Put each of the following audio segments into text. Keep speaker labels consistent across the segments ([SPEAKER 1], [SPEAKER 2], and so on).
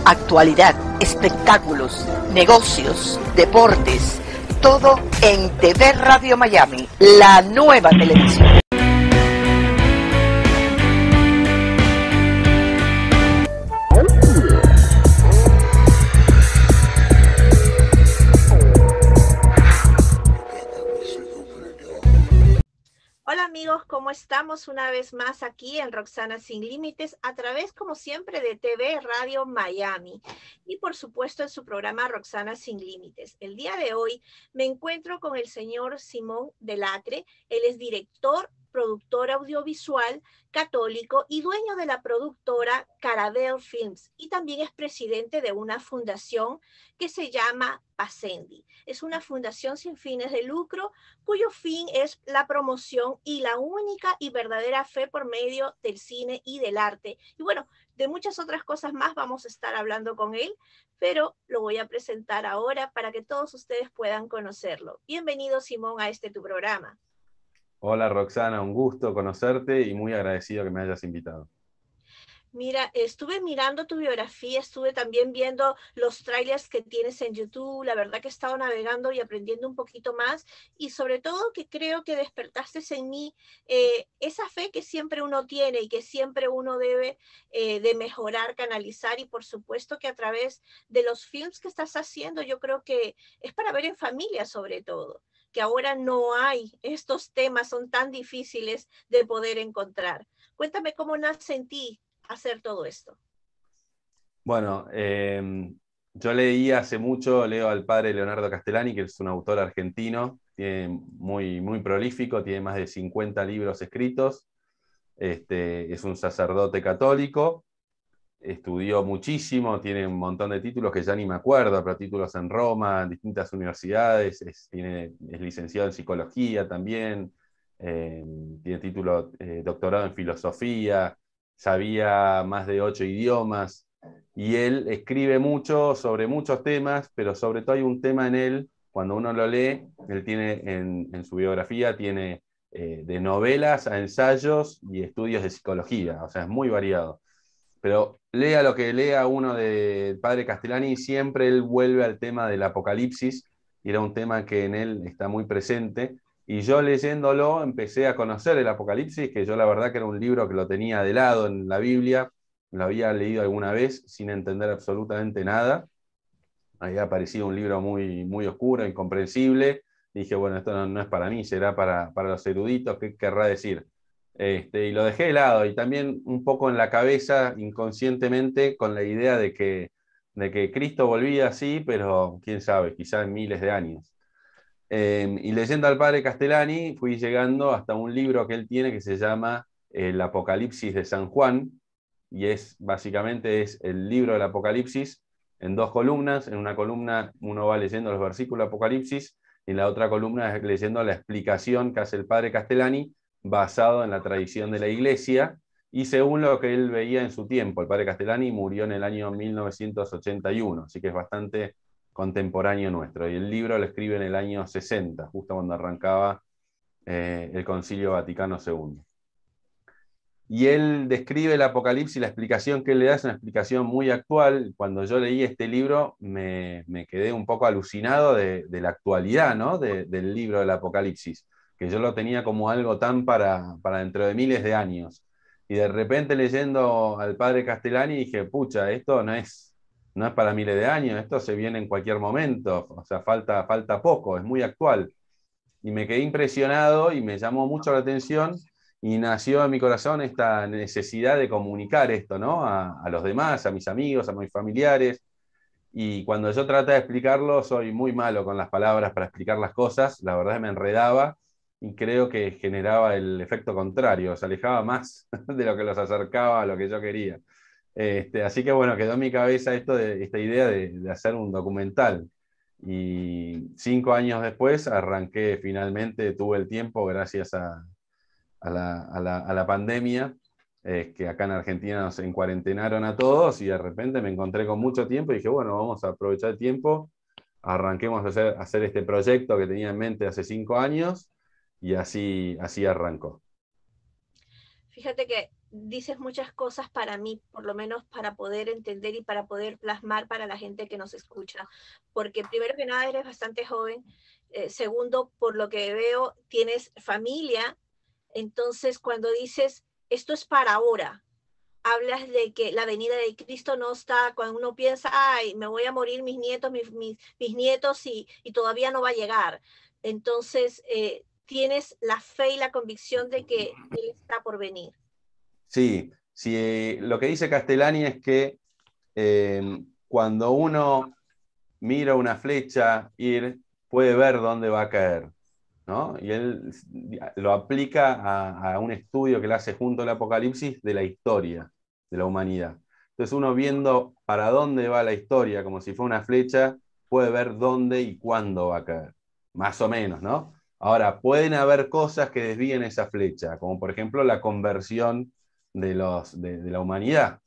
[SPEAKER 1] Actualidad, espectáculos, negocios, deportes, todo en TV Radio Miami, la nueva televisión.
[SPEAKER 2] Hola amigos, ¿cómo estamos? Una vez más aquí en Roxana Sin Límites, a través, como siempre, de TV Radio Miami y, por supuesto, en su programa Roxana Sin Límites. El día de hoy me encuentro con el señor Simón Delacre. Él es director, productor audiovisual, católico y dueño de la productora Carabel Films, y también es presidente de una fundación que se llama Pacendi. Es una fundación sin fines de lucro cuyo fin es la promoción y la única y verdadera fe por medio del cine y del arte. Y bueno, de muchas otras cosas más vamos a estar hablando con él, pero lo voy a presentar ahora para que todos ustedes puedan conocerlo. Bienvenido, Simón, a tu programa.
[SPEAKER 3] Hola Roxana, un gusto conocerte y muy agradecido que me hayas invitado.
[SPEAKER 2] Mira, estuve mirando tu biografía, estuve también viendo los trailers que tienes en YouTube. La verdad que he estado navegando y aprendiendo un poquito más, y sobre todo que creo que despertaste en mí esa fe que siempre uno tiene y que siempre uno debe de mejorar, canalizar, y por supuesto que a través de los films que estás haciendo, yo creo que es para ver en familia sobre todo, que ahora no hay, estos temas son tan difíciles de poder encontrar. Cuéntame cómo nace en ti hacer todo esto.
[SPEAKER 3] Bueno, yo leí hace mucho, leo al padre Leonardo Castellani, que es un autor argentino, muy prolífico, tiene más de 50 libros escritos, es un sacerdote católico, estudió muchísimo, tiene un montón de títulos que ya ni me acuerdo, pero títulos en Roma, en distintas universidades, es licenciado en psicología también, tiene título, doctorado en filosofía, sabía más de 8 idiomas, y él escribe mucho sobre muchos temas, pero sobre todo hay un tema en él, cuando uno lo lee, él tiene en su biografía, tiene de novelas a ensayos y estudios de psicología, o sea, es muy variado. Pero lea lo que lea uno del padre Castellani, siempre él vuelve al tema del Apocalipsis, y era un tema que en él está muy presente. Y yo leyéndolo empecé a conocer el Apocalipsis, que yo la verdad que era un libro que lo tenía de lado en la Biblia, lo había leído alguna vez sin entender absolutamente nada. Había aparecido un libro muy oscuro, incomprensible. Y dije, bueno, esto no es para mí, será para los eruditos, ¿qué querrá decir? Y lo dejé de lado, y también un poco en la cabeza, inconscientemente, con la idea de que Cristo volvía, sí, pero quién sabe, quizás en miles de años. Y leyendo al padre Castellani, fui llegando hasta un libro que él tiene que se llama El Apocalipsis de San Juan, y básicamente es el libro del Apocalipsis en dos columnas. En una columna uno va leyendo los versículos del Apocalipsis, y en la otra columna es leyendo la explicación que hace el padre Castellani, basado en la tradición de la Iglesia y según lo que él veía en su tiempo. El padre Castellani murió en el año 1981, así que es bastante contemporáneo nuestro. Y el libro lo escribe en el año 60, justo cuando arrancaba el Concilio Vaticano II. Y él describe el Apocalipsis, la explicación que él le da es una explicación muy actual. Cuando yo leí este libro me quedé un poco alucinado de la actualidad, ¿no? del libro del Apocalipsis, que yo lo tenía como algo tan para dentro de miles de años. Y de repente leyendo al padre Castellani dije, pucha, esto no es para miles de años, esto se viene en cualquier momento, o sea, falta poco, es muy actual. Y me quedé impresionado y me llamó mucho la atención, y nació en mi corazón esta necesidad de comunicar esto, ¿no? A los demás, a mis amigos, a mis familiares. Y cuando yo traté de explicarlo, soy muy malo con las palabras para explicar las cosas, la verdad me enredaba, y creo que generaba el efecto contrario, se alejaba más de lo que los acercaba a lo que yo quería. Así que bueno, quedó en mi cabeza esta idea de hacer un documental. Y 5 años después arranqué finalmente, tuve el tiempo gracias a la pandemia, que acá en Argentina nos encuarentenaron a todos, y de repente me encontré con mucho tiempo y dije, bueno, vamos a aprovechar el tiempo, arranquemos a hacer este proyecto que tenía en mente hace 5 años, y así arrancó.
[SPEAKER 2] Fíjate que dices muchas cosas para mí, por lo menos para poder entender y para poder plasmar para la gente que nos escucha. Porque primero que nada eres bastante joven, segundo, por lo que veo, tienes familia, entonces cuando dices, esto es para ahora, hablas de que la venida de Cristo no está, cuando uno piensa, ay, me voy a morir mis nietos, mis nietos y todavía no va a llegar. Entonces, tienes la fe y la convicción de que Él está por venir.
[SPEAKER 3] Sí, sí, lo que dice Castellani es que cuando uno mira una flecha ir, puede ver dónde va a caer, ¿no? Y él lo aplica a un estudio que le hace junto al Apocalipsis de la historia de la humanidad. Entonces uno viendo para dónde va la historia, como si fuera una flecha, puede ver dónde y cuándo va a caer, más o menos, ¿no? Ahora, pueden haber cosas que desvíen esa flecha, como por ejemplo la conversión de la humanidad.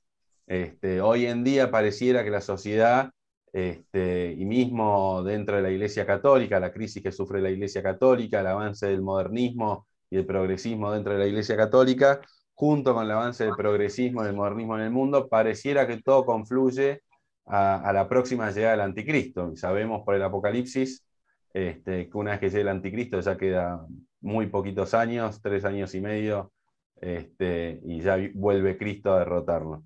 [SPEAKER 3] Hoy en día pareciera que la sociedad, y mismo dentro de la Iglesia Católica, la crisis que sufre la Iglesia Católica, el avance del modernismo y el progresismo dentro de la Iglesia Católica, junto con el avance del progresismo y del modernismo en el mundo, pareciera que todo confluye a la próxima llegada del anticristo. Y sabemos por el Apocalipsis que una vez que llegue el anticristo ya queda muy poquitos años, 3 años y medio, y ya vuelve Cristo a derrotarlo.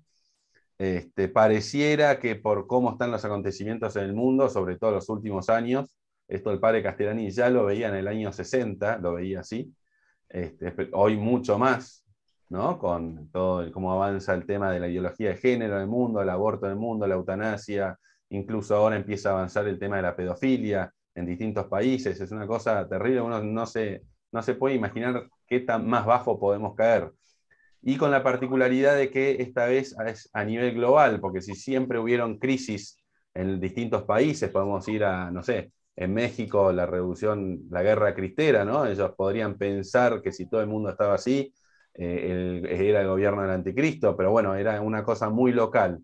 [SPEAKER 3] Pareciera que por cómo están los acontecimientos en el mundo, sobre todo en los últimos años, esto el padre Castellani ya lo veía en el año 60, lo veía así, hoy mucho más, ¿no? Con todo cómo avanza el tema de la ideología de género en el mundo, el aborto en el mundo, la eutanasia, incluso ahora empieza a avanzar el tema de la pedofilia en distintos países, es una cosa terrible, uno no se puede imaginar qué tan más bajo podemos caer. Y con la particularidad de que esta vez es a nivel global, porque si siempre hubieron crisis en distintos países, podemos ir a, no sé, en México la revolución, la guerra cristera, ¿no? Ellos podrían pensar que si todo el mundo estaba así, era el gobierno del anticristo, pero bueno, era una cosa muy local.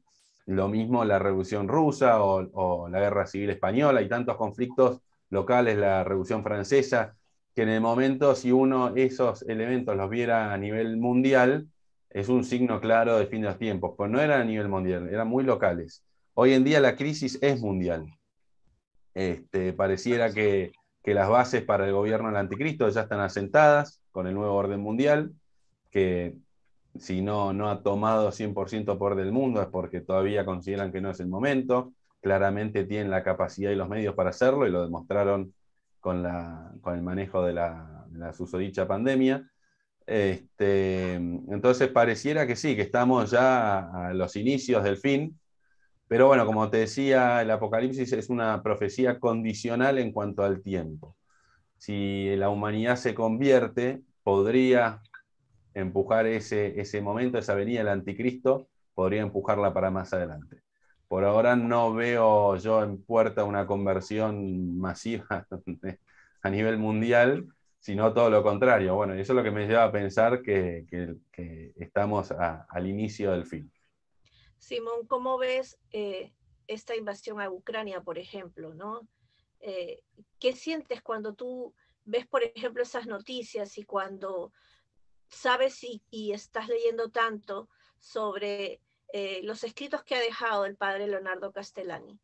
[SPEAKER 3] Lo mismo la revolución rusa o la guerra civil española y tantos conflictos locales, la revolución francesa, que en el momento, si uno esos elementos los viera a nivel mundial, es un signo claro de fin de los tiempos, pues no eran a nivel mundial, eran muy locales. Hoy en día la crisis es mundial. Pareciera que las bases para el gobierno del anticristo ya están asentadas con el nuevo orden mundial, que si no ha tomado 100% poder del mundo es porque todavía consideran que no es el momento. Claramente tienen la capacidad y los medios para hacerlo y lo demostraron con el manejo de la susodicha pandemia. Entonces pareciera que sí, que estamos ya a los inicios del fin, pero bueno, como te decía, el Apocalipsis es una profecía condicional en cuanto al tiempo. Si la humanidad se convierte, podría empujar ese momento, esa venida del anticristo, podría empujarla para más adelante. Por ahora no veo yo en puerta una conversión masiva a nivel mundial, sino todo lo contrario. Bueno, eso es lo que me lleva a pensar que estamos al inicio del fin.
[SPEAKER 2] Simón, ¿cómo ves esta invasión a Ucrania, por ejemplo, ¿no? ¿Qué sientes cuando tú ves, por ejemplo, esas noticias y cuando sabes y estás leyendo tanto sobre los escritos que ha dejado el padre Leonardo Castellani?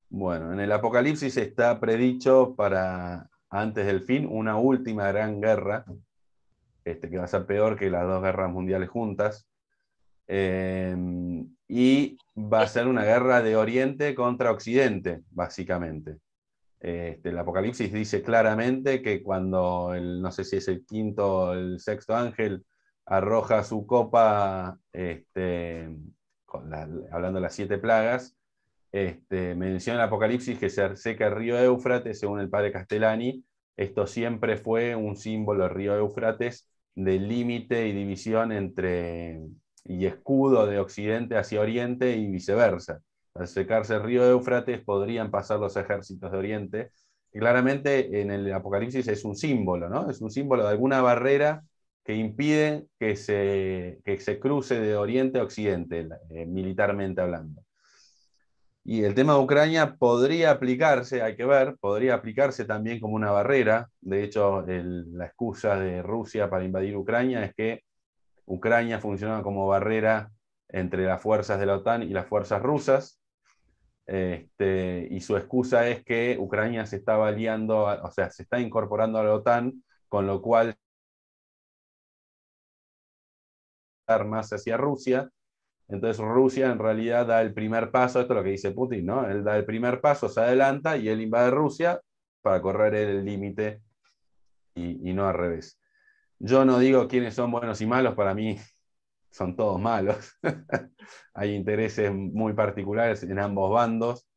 [SPEAKER 3] Bueno, en el Apocalipsis está predicho para antes del fin una última gran guerra, que va a ser peor que las dos guerras mundiales juntas, y va a ser una guerra de Oriente contra Occidente, básicamente. El Apocalipsis dice claramente que cuando, no sé si es el quinto o el sexto ángel, arroja su copa, hablando de las 7 plagas, menciona el Apocalipsis que se seca el río Éufrates, según el padre Castellani. Esto siempre fue un símbolo, el río Éufrates, de límite y división y escudo de Occidente hacia Oriente y viceversa. Al secarse el río Éufrates podrían pasar los ejércitos de Oriente. Y claramente en el Apocalipsis es un símbolo, ¿no? Es un símbolo de alguna barrera que impide que se cruce de Oriente a Occidente, militarmente hablando. Y el tema de Ucrania podría aplicarse, hay que ver, podría aplicarse también como una barrera. De hecho, la excusa de Rusia para invadir Ucrania es que Ucrania funcionaba como barrera entre las fuerzas de la OTAN y las fuerzas rusas. Y su excusa es que Ucrania se estaba aliando, o sea, se está incorporando a la OTAN, con lo cual más hacia Rusia. Entonces Rusia en realidad da el primer paso, esto es lo que dice Putin, ¿no? Él da el primer paso, se adelanta y él invade Rusia para correr el límite y no al revés. Yo no digo quiénes son buenos y malos, para mí son todos malos. Hay intereses muy particulares en ambos bandos.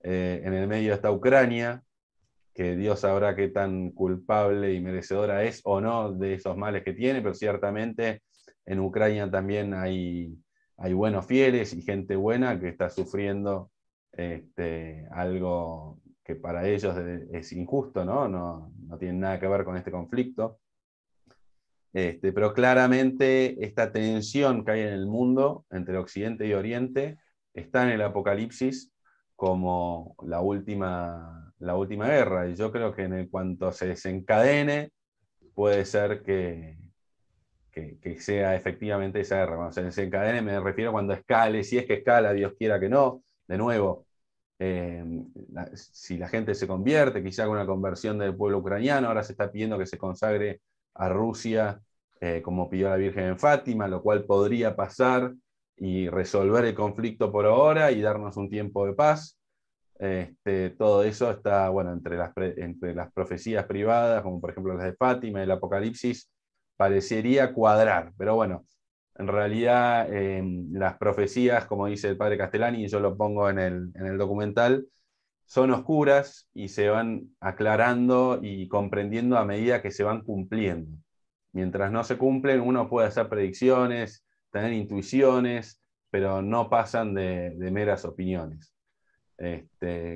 [SPEAKER 3] En el medio está Ucrania, que Dios sabrá qué tan culpable y merecedora es o no de esos males que tiene, pero ciertamente en Ucrania también hay buenos fieles y gente buena que está sufriendo algo que para ellos es injusto, ¿no? No tiene nada que ver con este conflicto. Pero claramente esta tensión que hay en el mundo entre Occidente y Oriente está en el Apocalipsis como la última guerra. Y yo creo que en cuanto se desencadene, puede ser que sea efectivamente esa guerra. Cuando se desencadene me refiero cuando escale, si es que escala, Dios quiera que no, de nuevo. Si la gente se convierte, quizá con una conversión del pueblo ucraniano, ahora se está pidiendo que se consagre a Rusia, como pidió la Virgen en Fátima, lo cual podría pasar y resolver el conflicto por ahora y darnos un tiempo de paz. Todo eso está, bueno, entre las profecías privadas, como por ejemplo las de Fátima y el Apocalipsis, parecería cuadrar, pero bueno, en realidad las profecías, como dice el padre Castellani, y yo lo pongo en el documental, son oscuras y se van aclarando y comprendiendo a medida que se van cumpliendo. Mientras no se cumplen, uno puede hacer predicciones, tener intuiciones, pero no pasan de meras opiniones.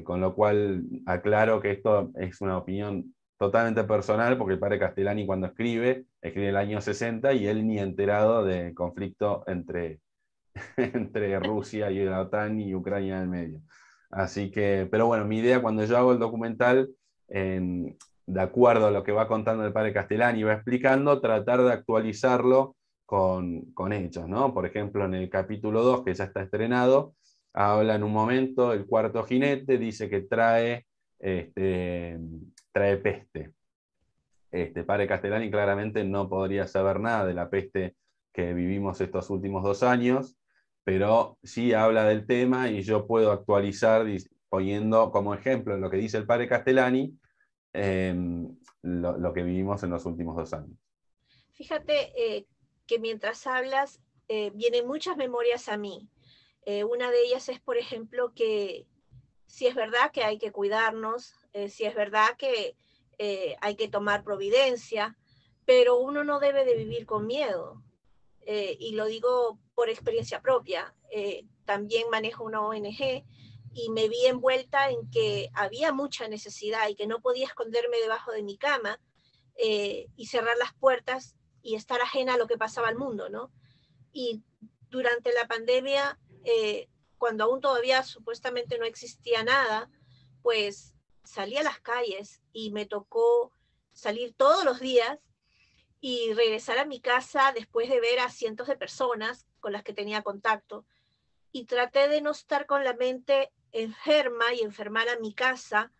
[SPEAKER 3] Con lo cual aclaro que esto es una opinión totalmente personal, porque el padre Castellani cuando escribe en el año 60 y él ni enterado del conflicto entre Rusia y la OTAN y Ucrania en el medio. Así que, pero bueno, mi idea cuando yo hago el documental, de acuerdo a lo que va contando el padre Castellani y va explicando, tratar de actualizarlo con hechos, ¿no? Por ejemplo, en el capítulo 2, que ya está estrenado, habla en un momento, el cuarto jinete dice que trae peste. Padre Castellani claramente no podría saber nada de la peste que vivimos estos últimos 2 años, pero sí habla del tema y yo puedo actualizar poniendo como ejemplo lo que dice el padre Castellani, lo que vivimos en los últimos 2 años.
[SPEAKER 2] Fíjate que mientras hablas vienen muchas memorias a mí. Una de ellas es, por ejemplo, que si es verdad que hay que cuidarnos, si es verdad que hay que tomar providencia, pero uno no debe de vivir con miedo. Y lo digo por experiencia propia. También manejo una ONG y me vi envuelta en que había mucha necesidad y que no podía esconderme debajo de mi cama y cerrar las puertas y estar ajena a lo que pasaba al mundo, ¿no? Y durante la pandemia, cuando aún todavía supuestamente no existía nada, pues salí a las calles y me tocó salir todos los días y regresar a mi casa después de ver a cientos de personas con las que tenía contacto. Y traté de no estar con la mente enferma y enfermar a mi casa,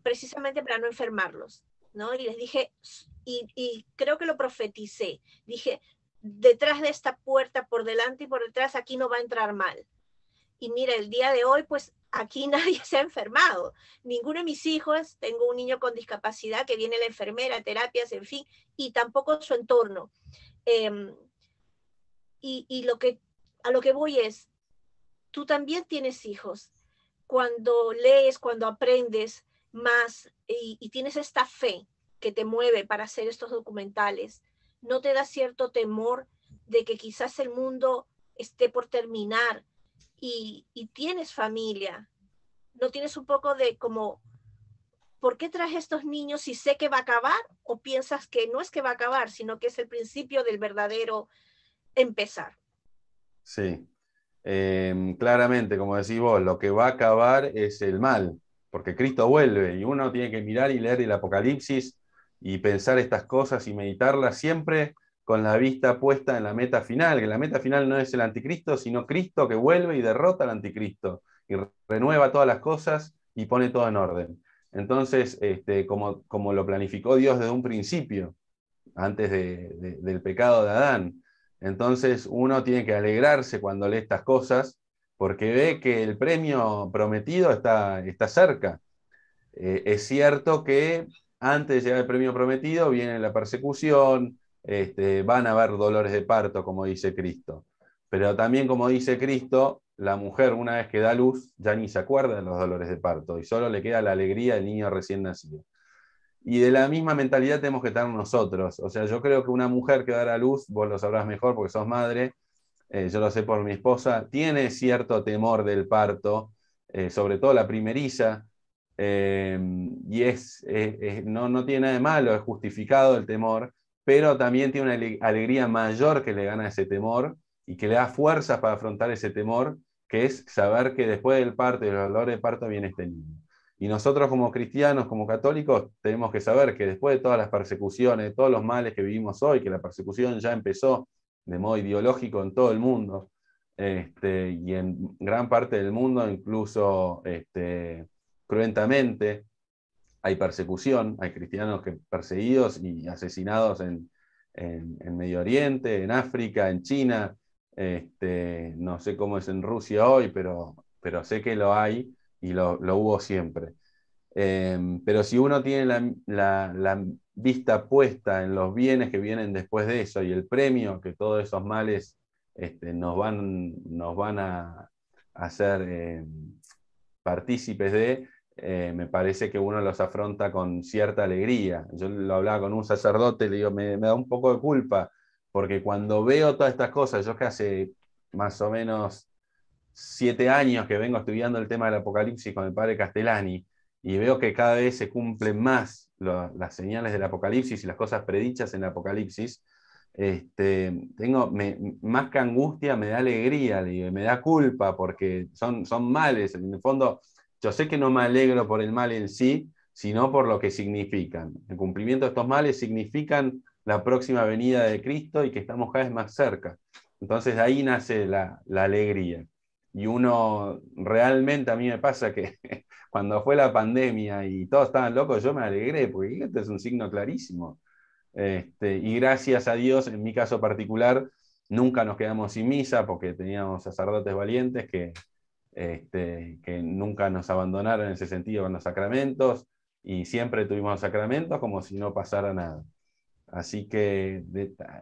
[SPEAKER 2] precisamente para no enfermarlos, ¿no? Y les dije, y creo que lo profeticé, dije, detrás de esta puerta, por delante y por detrás, aquí no va a entrar mal. Y mira, el día de hoy, pues aquí nadie se ha enfermado. Ninguno de mis hijos, tengo un niño con discapacidad que viene la enfermera, terapias, en fin, y tampoco su entorno. Y a lo que voy es, tú también tienes hijos. Cuando lees, cuando aprendes más y tienes esta fe que te mueve para hacer estos documentales, ¿no te da cierto temor de que quizás el mundo esté por terminar y tienes familia? ¿No tienes un poco de como, ¿por qué traje a estos niños si sé que va a acabar? ¿O piensas que no es que va a acabar, sino que es el principio del verdadero empezar?
[SPEAKER 3] Sí. Claramente, como decís vos, lo que va a acabar es el mal, porque Cristo vuelve y uno tiene que mirar y leer el Apocalipsis y pensar estas cosas y meditarlas siempre con la vista puesta en la meta final, que la meta final no es el anticristo, sino Cristo que vuelve y derrota al anticristo, y renueva todas las cosas y pone todo en orden. Entonces, como lo planificó Dios desde un principio, antes del pecado de Adán. Entonces uno tiene que alegrarse cuando lee estas cosas, porque ve que el premio prometido está cerca. Es cierto que antes de llegar al premio prometido viene la persecución, van a haber dolores de parto, como dice Cristo. Pero también, como dice Cristo, la mujer, una vez que da luz, ya ni se acuerda de los dolores de parto y solo le queda la alegría del niño recién nacido. Y de la misma mentalidad tenemos que estar nosotros. O sea, yo creo que una mujer que dará luz, vos lo sabrás mejor porque sos madre, yo lo sé por mi esposa, tiene cierto temor del parto, sobre todo la primeriza, y no tiene nada de malo, es justificado el temor, pero también tiene una alegría mayor que le gana ese temor y que le da fuerzas para afrontar ese temor, que es saber que después del parto y del dolor de parto viene este niño. Y nosotros como cristianos, como católicos, tenemos que saber que después de todas las persecuciones, de todos los males que vivimos hoy, que la persecución ya empezó de modo ideológico en todo el mundo, y en gran parte del mundo, incluso cruentamente, hay persecución, hay cristianos perseguidos y asesinados en Medio Oriente, en África, en China, no sé cómo es en Rusia hoy, pero sé que lo hay y lo hubo siempre. Pero si uno tiene la vista puesta en los bienes que vienen después de eso y el premio que todos esos males nos van a hacer partícipes de, me parece que uno los afronta con cierta alegría. Yo lo hablaba con un sacerdote, le digo, me da un poco de culpa, porque cuando veo todas estas cosas, yo que hace más o menos 7 años que vengo estudiando el tema del Apocalipsis con el padre Castellani, y veo que cada vez se cumplen más las señales del Apocalipsis y las cosas predichas en el Apocalipsis, más que angustia, me da alegría, me da culpa, porque son males. En el fondo, yo sé que no me alegro por el mal en sí, sino por lo que significan. El cumplimiento de estos males significan la próxima venida de Cristo y que estamos cada vez más cerca. Entonces de ahí nace la alegría. Y uno realmente, a mí me pasa que cuando fue la pandemia y todos estaban locos, yo me alegré, porque este es un signo clarísimo. Y gracias a Dios, en mi caso particular, nunca nos quedamos sin misa, porque teníamos sacerdotes valientes que nunca nos abandonaron en ese sentido con los sacramentos, y siempre tuvimos los sacramentos como si no pasara nada. Así que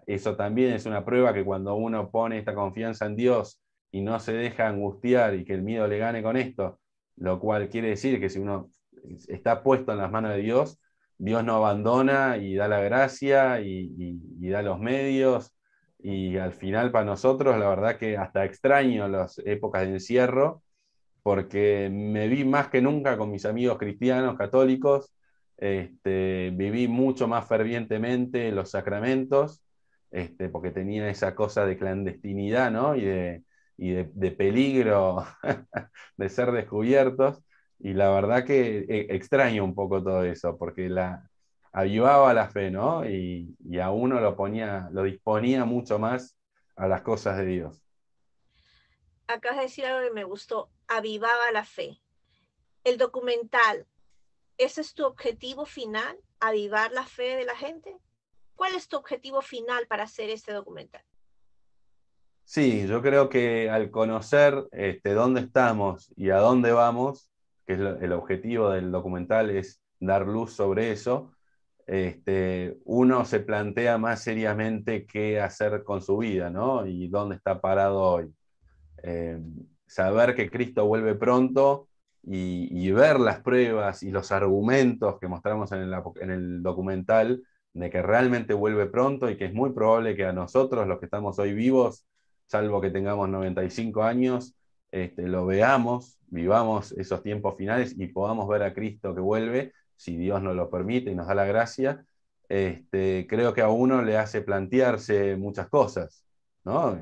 [SPEAKER 3] eso también es una prueba que cuando uno pone esta confianza en Dios y no se deja angustiar y que el miedo le gane con esto, lo cual quiere decir que si uno está puesto en las manos de Dios, Dios no abandona y da la gracia y da los medios, y al final para nosotros la verdad que hasta extraño las épocas de encierro, porque me vi más que nunca con mis amigos cristianos, católicos, viví mucho más fervientemente los sacramentos, porque tenía esa cosa de clandestinidad, ¿no? y de peligro de ser descubiertos, y la verdad que extraño un poco todo eso, porque avivaba la fe, ¿no? Y a uno lo disponía mucho más a las cosas de Dios.
[SPEAKER 2] Acabas de decir algo que me gustó, avivaba la fe. El documental, ¿ese es tu objetivo final? ¿Avivar la fe de la gente? ¿Cuál es tu objetivo final para hacer este documental?
[SPEAKER 3] Sí, yo creo que al conocer dónde estamos y a dónde vamos, que es el objetivo del documental, es dar luz sobre eso, uno se plantea más seriamente qué hacer con su vida, ¿no? Y dónde está parado hoy. Eh, Saber que Cristo vuelve pronto y ver las pruebas y los argumentos que mostramos en el documental de que realmente vuelve pronto y que es muy probable que a nosotros, los que estamos hoy vivos, salvo que tengamos 95 años, lo veamos, vivamos esos tiempos finales y podamos ver a Cristo que vuelve, si Dios nos lo permite y nos da la gracia. Creo que a uno le hace plantearse muchas cosas, ¿no?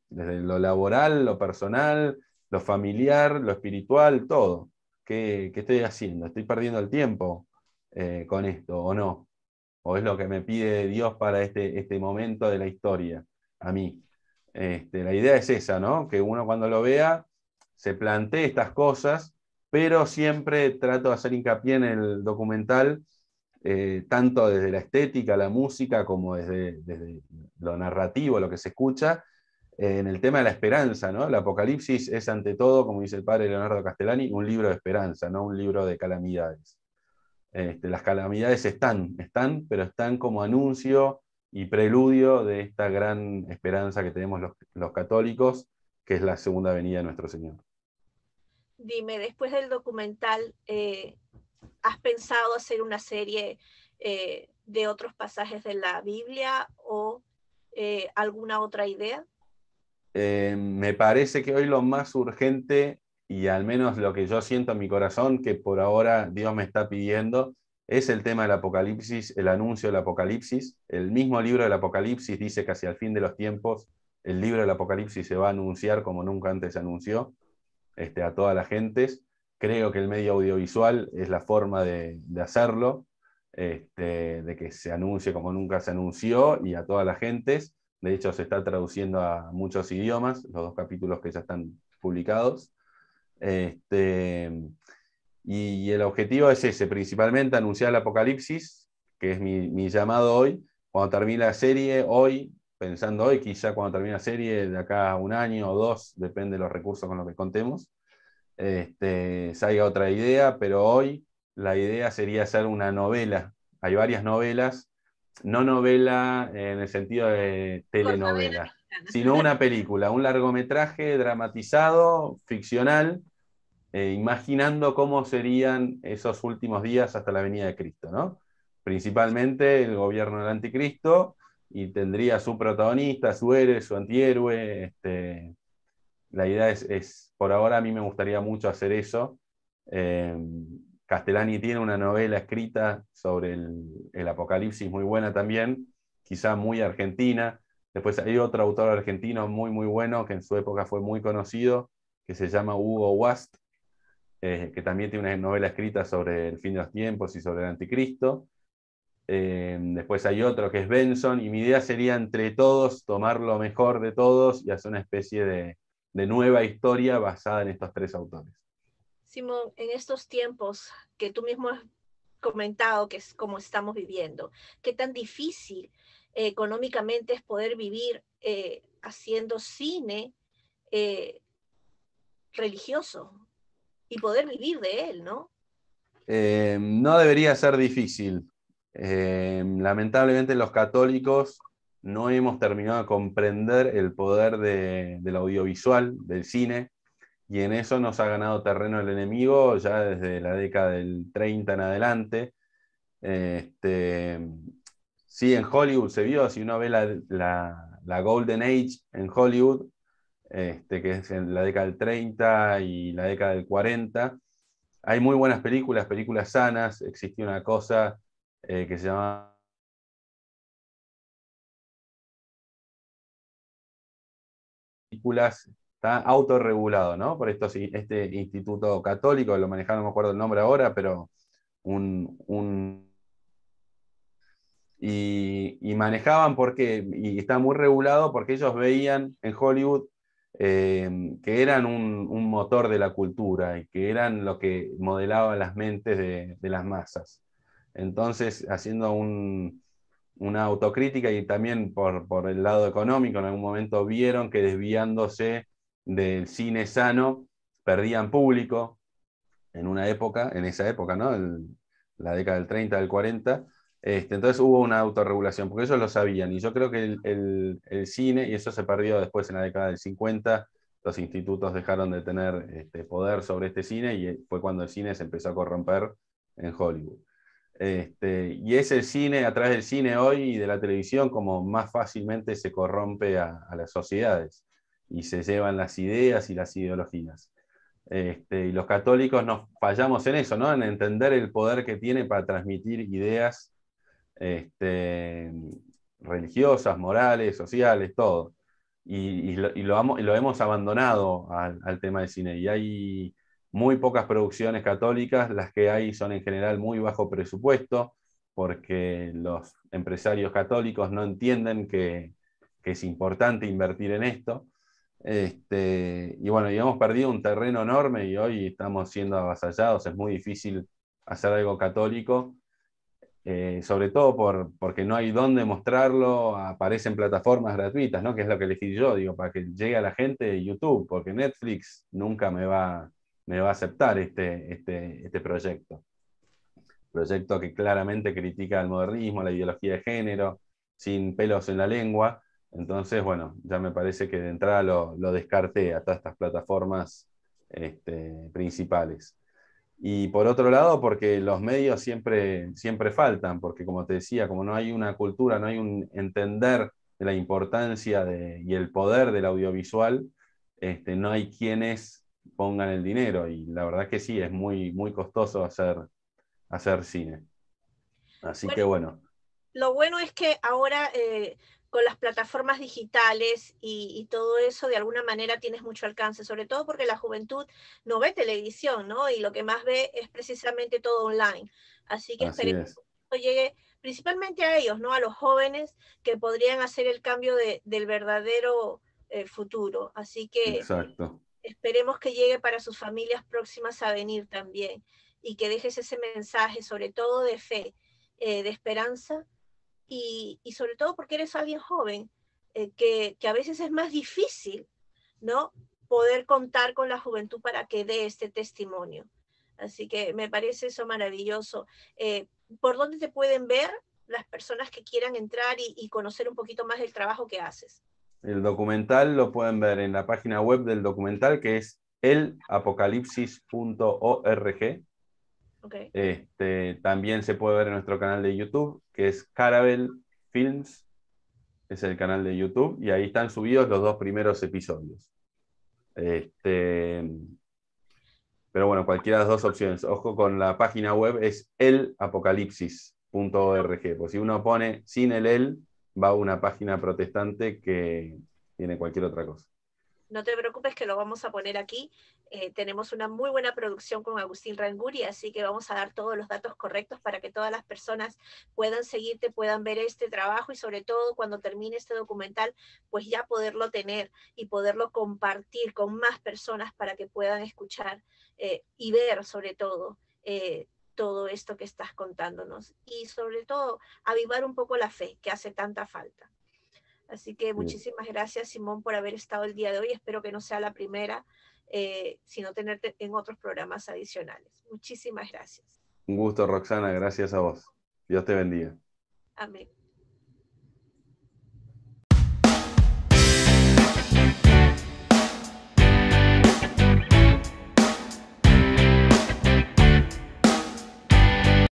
[SPEAKER 3] Desde lo laboral, lo personal, lo familiar, lo espiritual, todo. ¿Qué estoy haciendo? ¿Estoy perdiendo el tiempo con esto o no? o es lo que me pide Dios para este momento de la historia, a mí. La idea es esa, ¿no? Que uno cuando lo vea se plantee estas cosas, pero siempre trato de hacer hincapié en el documental, tanto desde la estética, la música, como desde lo narrativo, lo que se escucha, en el tema de la esperanza, ¿no? El Apocalipsis es ante todo, como dice el padre Leonardo Castellani, un libro de esperanza, no un libro de calamidades. Las calamidades están, pero están como anuncio y preludio de esta gran esperanza que tenemos los católicos, que es la segunda venida de nuestro Señor.
[SPEAKER 2] Dime, después del documental, ¿has pensado hacer una serie de otros pasajes de la Biblia o alguna otra idea?
[SPEAKER 3] Me parece que hoy lo más urgente, y al menos lo que yo siento en mi corazón, que por ahora Dios me está pidiendo, es el tema del Apocalipsis, el anuncio del Apocalipsis. El mismo libro del Apocalipsis dice que hacia el fin de los tiempos el libro del Apocalipsis se va a anunciar como nunca antes se anunció, a todas las gentes. Creo que el medio audiovisual es la forma de hacerlo, de que se anuncie como nunca se anunció y a todas las gentes. De hecho, se está traduciendo a muchos idiomas, los 2 capítulos que ya están publicados. Y el objetivo es ese, principalmente anunciar el Apocalipsis, que es mi llamado hoy. Cuando termine la serie, hoy, pensando hoy, quizá cuando termine la serie, de acá a 1 año o 2, depende de los recursos con los que contemos, salga otra idea, pero hoy la idea sería hacer una novela. Hay varias novelas, no novela en el sentido de telenovela, sino una película, un largometraje dramatizado, ficcional, imaginando cómo serían esos últimos días hasta la venida de Cristo, ¿no? Principalmente el gobierno del anticristo, y tendría su protagonista, su héroe, su antihéroe. La idea por ahora a mí me gustaría mucho hacer eso. Castellani tiene una novela escrita sobre el Apocalipsis muy buena también, quizá muy argentina. Después hay otro autor argentino muy, muy bueno, que en su época fue muy conocido, que se llama Hugo Wast, que también tiene una novela escrita sobre el fin de los tiempos y sobre el anticristo. Después hay otro que es Benson, y mi idea sería entre todos tomar lo mejor de todos y hacer una especie de nueva historia basada en estos 3 autores.
[SPEAKER 2] Simón, en estos tiempos que tú mismo has comentado que es como estamos viviendo, qué tan difícil económicamente es poder vivir haciendo cine religioso y poder vivir de él, ¿no?
[SPEAKER 3] No debería ser difícil. Lamentablemente los católicos no hemos terminado de comprender el poder del audiovisual, del cine, y en eso nos ha ganado terreno el enemigo ya desde la década del 30 en adelante. Sí, en Hollywood se vio, si uno ve la Golden Age en Hollywood, que es en la década del 30 y la década del 40, hay muy buenas películas sanas. Existía una cosa que se llama películas, está autorregulado, ¿no? Por este instituto católico, lo manejaron, no me acuerdo el nombre ahora, pero y manejaban y está muy regulado porque ellos veían en Hollywood que eran un motor de la cultura y que eran lo que modelaba las mentes de las masas. Entonces, haciendo una autocrítica y también por el lado económico, en algún momento vieron que desviándose del cine sano perdían público en esa época, ¿no? La década del 30, del 40. Entonces hubo una autorregulación, porque ellos lo sabían, y yo creo que el cine, y eso se perdió después en la década del 50, los institutos dejaron de tener poder sobre este cine, y fue cuando el cine se empezó a corromper en Hollywood. Y es el cine, a través del cine hoy y de la televisión, como más fácilmente se corrompe a las sociedades, y se llevan las ideas y las ideologías. Y los católicos nos fallamos en eso, ¿no? En entender el poder que tiene para transmitir ideas religiosas, morales, sociales, todo. Y lo hemos abandonado al tema del cine. Y hay muy pocas producciones católicas, las que hay son en general muy bajo presupuesto. porque los empresarios católicos no entienden que es importante invertir en esto. Y bueno, y hemos perdido un terreno enorme y hoy estamos siendo avasallados, es muy difícil hacer algo católico, sobre todo porque no hay dónde mostrarlo, aparecen plataformas gratuitas, ¿no? Que es lo que elegí yo, digo, para que llegue a la gente YouTube, porque Netflix nunca me va a aceptar este proyecto. Proyecto que claramente critica el modernismo, la ideología de género, sin pelos en la lengua. Entonces, bueno, ya me parece que de entrada lo descarté a todas estas plataformas principales. Y por otro lado, porque los medios siempre faltan, porque como te decía, como no hay una cultura, no hay un entender de la importancia y el poder del audiovisual, no hay quienes pongan el dinero. Y la verdad que sí, es muy, muy costoso hacer cine. Así que
[SPEAKER 2] Bueno,
[SPEAKER 3] bueno.
[SPEAKER 2] lo bueno es que ahora con las plataformas digitales y todo eso, de alguna manera tienes mucho alcance, sobre todo porque la juventud no ve televisión, ¿no? Y lo que más ve es precisamente todo online. Así que
[SPEAKER 3] Así
[SPEAKER 2] esperemos
[SPEAKER 3] es,
[SPEAKER 2] que esto llegue principalmente a ellos, ¿no? A los jóvenes que podrían hacer el cambio del verdadero futuro. Así que
[SPEAKER 3] exacto.
[SPEAKER 2] esperemos que llegue para sus familias próximas a venir también y que dejes ese mensaje, sobre todo de fe, de esperanza y sobre todo porque eres alguien joven, que a veces es más difícil, ¿no? Poder contar con la juventud para que dé este testimonio. Así que me parece eso maravilloso. ¿Por dónde te pueden ver las personas que quieran entrar y conocer un poquito más del trabajo que haces?
[SPEAKER 3] El documental lo pueden ver en la página web del documental, que es elapocalipsis.org.
[SPEAKER 2] Okay.
[SPEAKER 3] También se puede ver en nuestro canal de YouTube, que es Caravel Films, es el canal de YouTube, y ahí están subidos los 2 primeros episodios. Pero bueno, cualquiera de las 2 opciones. Ojo con la página web, es elapocalipsis.org. Pues si uno pone sin el, va a una página protestante que tiene cualquier otra cosa.
[SPEAKER 2] No te preocupes que lo vamos a poner aquí. Tenemos una muy buena producción con Agustín Ranguri, así que vamos a dar todos los datos correctos para que todas las personas puedan seguirte, puedan ver este trabajo y sobre todo cuando termine este documental, pues ya poderlo tener y poderlo compartir con más personas para que puedan escuchar y ver sobre todo todo esto que estás contándonos y sobre todo avivar un poco la fe que hace tanta falta. Así que
[SPEAKER 3] Sí.
[SPEAKER 2] muchísimas gracias, Simón, por haber estado el día de hoy. Espero que no sea la primera, sino tenerte en otros programas adicionales. Muchísimas gracias.
[SPEAKER 3] Un gusto, Roxana, gracias a vos. Dios te bendiga.
[SPEAKER 2] Amén.